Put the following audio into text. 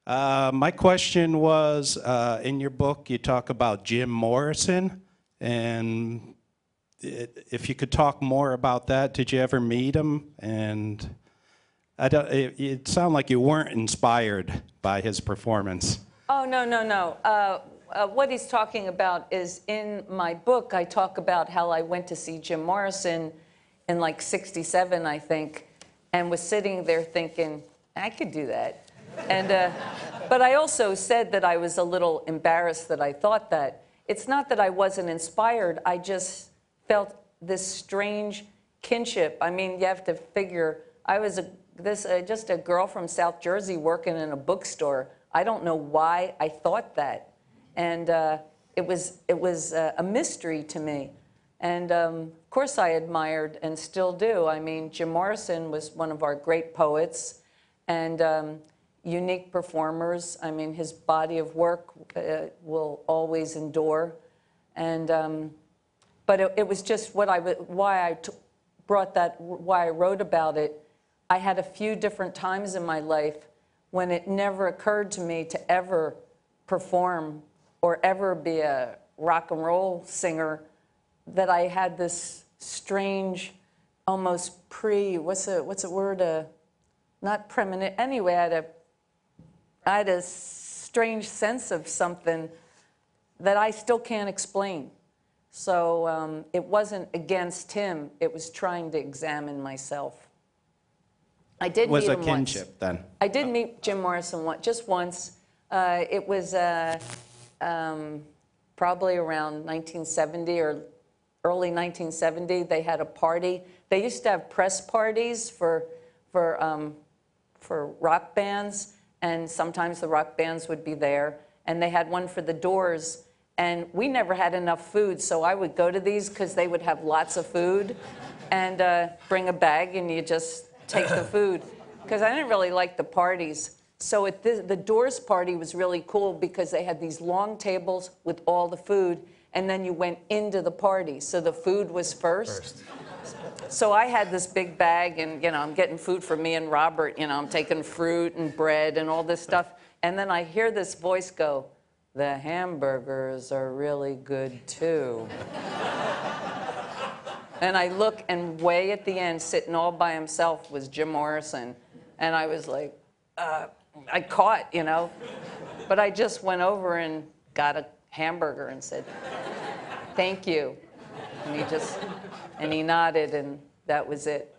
My question was, in your book, you talk about Jim Morrison, and if you could talk more about that, did you ever meet him? And it sounded like you weren't inspired by his performance. Oh, no, no, no. What he's talking about is in my book, I talk about how I went to see Jim Morrison in like '67, I think, and was sitting there thinking, I could do that. And, but I also said that I was a little embarrassed that I thought that. It's not that I wasn't inspired, I just felt this strange kinship. I mean, you have to figure, I was just a girl from South Jersey working in a bookstore. I don't know why I thought that. And it was a mystery to me. And of course I admired and still do. I mean, Jim Morrison was one of our great poets and unique performers. I mean, his body of work will always endure. And but it was just why I wrote about it. I had a few different times in my life when it never occurred to me to ever perform or ever be a rock and roll singer, that I had this strange, almost what's a word, not premonition, anyway, I had a strange sense of something that I still can't explain. So it wasn't against him, it was trying to examine myself. I did meet him once. It was a kinship then? I did meet Jim Morrison just once. It was probably around 1970 or early 1970. They had a party. They used to have press parties for rock bands, and sometimes the rock bands would be there. And they had one for the Doors, and we never had enough food, so I would go to these because they would have lots of food, and bring a bag, and you just take the food, because I didn't really like the parties. So at the Doors party was really cool because they had these long tables with all the food, and then you went into the party, so the food was first. So I had this big bag, and I'm getting food for me and Robert. I'm taking fruit and bread and all this stuff, and then I hear this voice go, "The hamburgers are really good too." And I look, and way at the end, sitting all by himself, was Jim Morrison. And I was like, I caught, But I just went over and got a hamburger and said, "Thank you." And he nodded, and that was it.